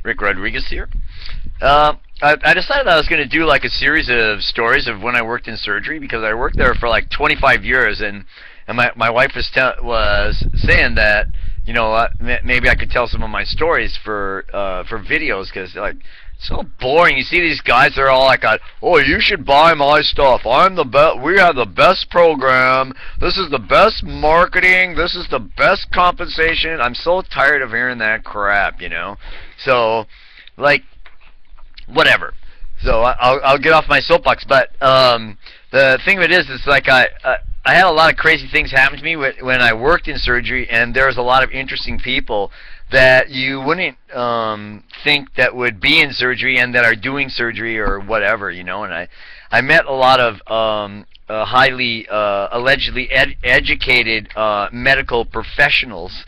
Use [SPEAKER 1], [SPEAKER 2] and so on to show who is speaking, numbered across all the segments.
[SPEAKER 1] Rick Rodriguez here. I decided I was going to do like a series of stories of when I worked in surgery, because I worked there for like 25 years, and my wife was saying that, you know what, maybe I could tell some of my stories for videos, because like, it's so boring. You see these guys, they're all like, oh, you should buy my stuff. I'm the best. We have the best program. This is the best marketing. This is the best compensation. I'm so tired of hearing that crap, you know. So, like, whatever. So I'll get off my soapbox. But the thing of it is like I had a lot of crazy things happen to me when I worked in surgery, and there was a lot of interesting people that you wouldn't think that would be in surgery and that are doing surgery or whatever, you know. And I met a lot of highly allegedly educated medical professionals,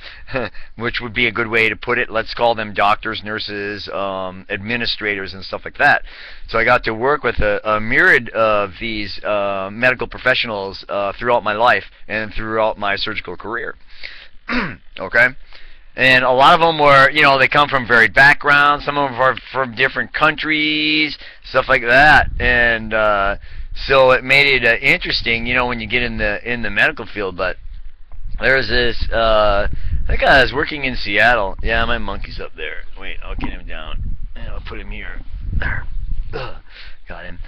[SPEAKER 1] which would be a good way to put it. Let's call them doctors, nurses, administrators, and stuff like that. So I got to work with a myriad of these medical professionals throughout my life and throughout my surgical career. Okay? And a lot of them were, you know, they come from varied backgrounds. Some of them are from different countries, stuff like that. And so it made it interesting, you know, when you get in the medical field. But there's this, I think I was working in Seattle. Yeah, my monkey's up there. Wait, I'll get him down, and I'll put him here. There. Ugh. Got him.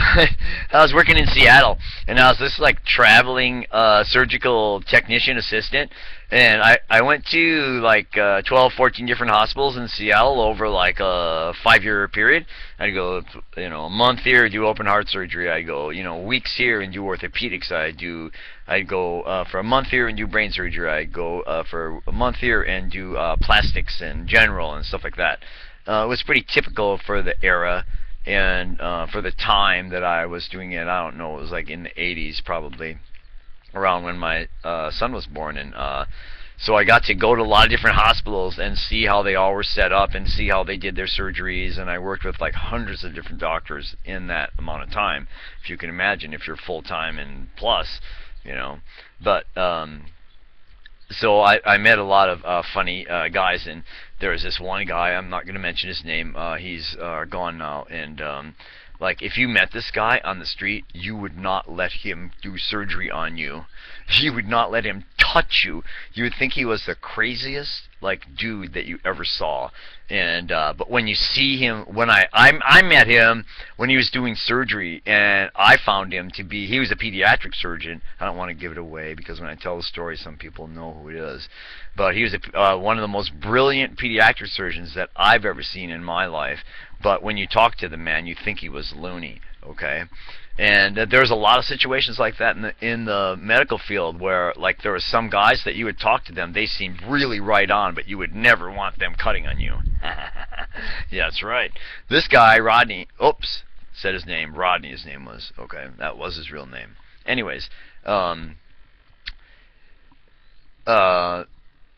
[SPEAKER 1] I was working in Seattle, and I was this like traveling surgical technician assistant, and I went to like 12, 14 different hospitals in Seattle over like a 5-year period. I'd go, you know, a month here, do open heart surgery. I'd go, you know, weeks here and do orthopedics. I'd go for a month here and do brain surgery. I'd go for a month here and do plastics and general and stuff like that. It was pretty typical for the era. And for the time that I was doing it, I don't know, it was like in the 80s probably, around when my son was born. And so I got to go to a lot of different hospitals and see how they all were set up and see how they did their surgeries. And I worked with like hundreds of different doctors in that amount of time, if you can imagine, if you're full-time and plus, you know. But so I met a lot of funny guys, and there was this one guy, I'm not going to mention his name, he's gone now, and like, if you met this guy on the street, you would not let him do surgery on you. You would not let him touch you. You would think he was the craziest, like, dude that you ever saw. And but when you see him, when I met him when he was doing surgery, and I found him to be, he was a pediatric surgeon. I don't want to give it away, because when I tell the story, some people know who it is. But he was one of the most brilliant pediatric surgeons that I've ever seen in my life. But when you talk to the man, you think he was loony, okay? And there's a lot of situations like that in the medical field, where like there were some guys that you would talk to them, they seemed really right on, but you would never want them cutting on you. Yeah, that's right. This guy, Rodney, oops, said his name. Rodney, his name was. Okay, that was his real name. Anyways,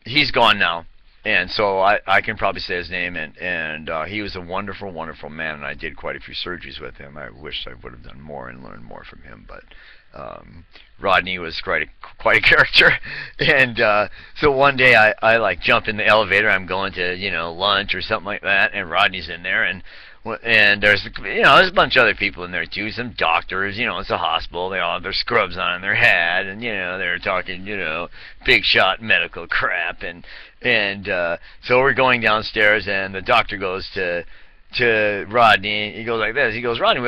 [SPEAKER 1] he's gone now. And so I can probably say his name, and he was a wonderful, wonderful man, and I did quite a few surgeries with him. I wish I would have done more and learned more from him, but Rodney was quite a character. And so one day I like jump in the elevator. I'm going to, you know, lunch or something like that, and Rodney's in there, and there's, you know, there's a bunch of other people in there too, some doctors, you know, it's a hospital, they all have their scrubs on in their hat, and, you know, they're talking, you know, big shot medical crap, and so we're going downstairs, and the doctor goes to Rodney, he goes like this, he goes, Rodney,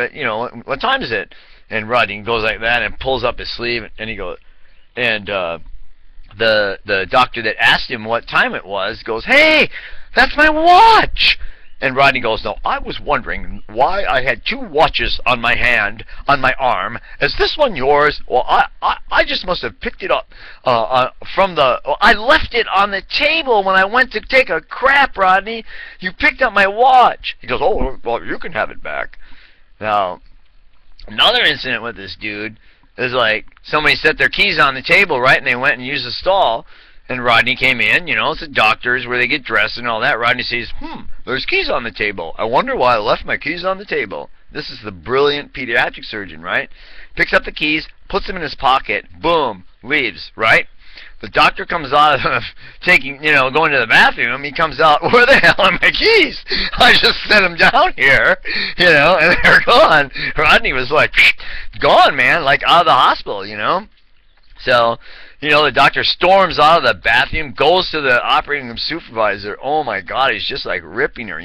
[SPEAKER 1] what time is it? And Rodney goes like that and pulls up his sleeve, and he goes, and the doctor that asked him what time it was goes, hey, that's my watch! And Rodney goes, no, I was wondering why I had 2 watches on my hand, on my arm. Is this one yours? Well, I just must have picked it up from the... I left it on the table when I went to take a crap, Rodney. You picked up my watch. He goes, oh, well, you can have it back. Now, another incident with this dude is like somebody set their keys on the table, right, and they went and used the stall. And Rodney came in, you know, it's the doctors where they get dressed and all that. Rodney says, there's keys on the table. I wonder why I left my keys on the table. This is the brilliant pediatric surgeon, right? Picks up the keys, puts them in his pocket, boom, leaves, right? The doctor comes out of going to the bathroom. He comes out, where the hell are my keys? I just set them down here, and they're gone. Rodney was like, gone, man, like out of the hospital, So, the doctor storms out of the bathroom, goes to the operating room supervisor. Oh my God, he's just like ripping her.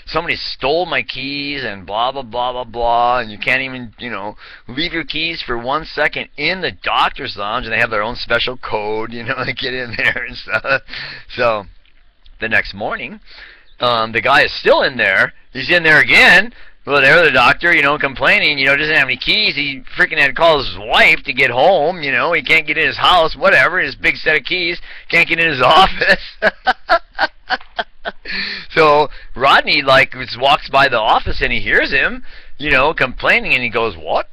[SPEAKER 1] Somebody stole my keys and blah, blah, blah, blah, blah. And you can't even, leave your keys for 1 second in the doctor's lounge. And they have their own special code, to get in there and stuff. So, the next morning, the guy is still in there. He's in there again. Well, there the doctor, complaining, doesn't have any keys. He freaking had to call his wife to get home, he can't get in his house, whatever, his big set of keys, can't get in his office. So Rodney, walks by the office and he hears him, complaining, and he goes, What?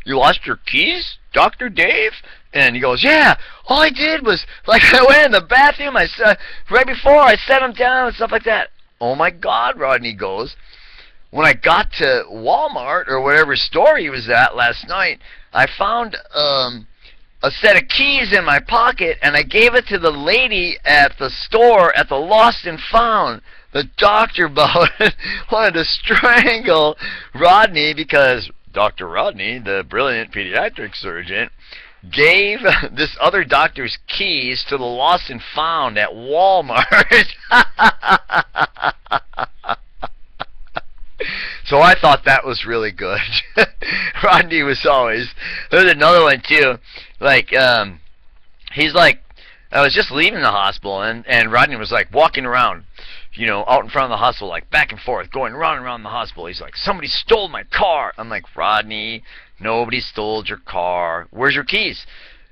[SPEAKER 1] You lost your keys, Dr. Dave? And he goes, yeah, all I did was, I went in the bathroom, right before I set them down and stuff like that. Oh my God, Rodney goes, when I got to Walmart or whatever store he was at last night, I found a set of keys in my pocket, and I gave it to the lady at the store at the Lost and Found. The doctor about it wanted to strangle Rodney because Dr. Rodney, the brilliant pediatric surgeon, gave this other doctor's keys to the Lost and Found at Walmart. So I thought that was really good. Rodney was always... There's another one too. He's like, I was just leaving the hospital, and Rodney was walking around, out in front of the hospital, back and forth, going round and around the hospital. He's like, somebody stole my car. I'm like, Rodney, nobody stole your car. Where's your keys?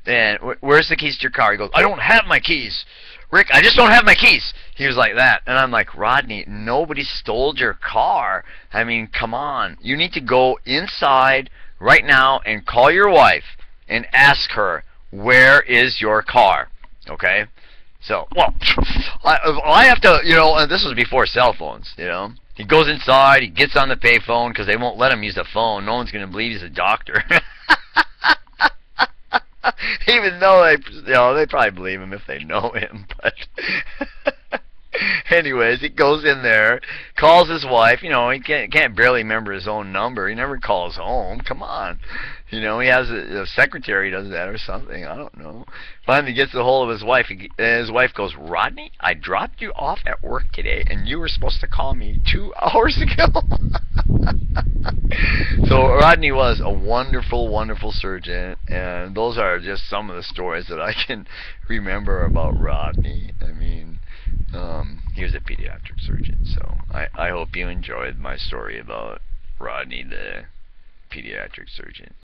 [SPEAKER 1] And where's the keys to your car? He goes, I don't have my keys. Rick, I just don't have my keys. He was like that. And I'm like, Rodney, nobody stole your car. I mean, come on. You need to go inside right now and call your wife and ask her, where is your car? Okay? So, well, I have to, and this was before cell phones, He goes inside, he gets on the payphone because they won't let him use the phone. No one's going to believe he's a doctor. Even though they probably believe him if they know him, but anyways, he goes in there, calls his wife. He can't barely remember his own number. He never calls home. Come on, he has a secretary does that or something. I don't know. Finally gets a hold of his wife. His wife goes, Rodney, I dropped you off at work today, and you were supposed to call me 2 hours ago. So Rodney was a wonderful, wonderful surgeon, and those are just some of the stories that I can remember about Rodney. I mean, he was a pediatric surgeon, so I hope you enjoyed my story about Rodney, the pediatric surgeon.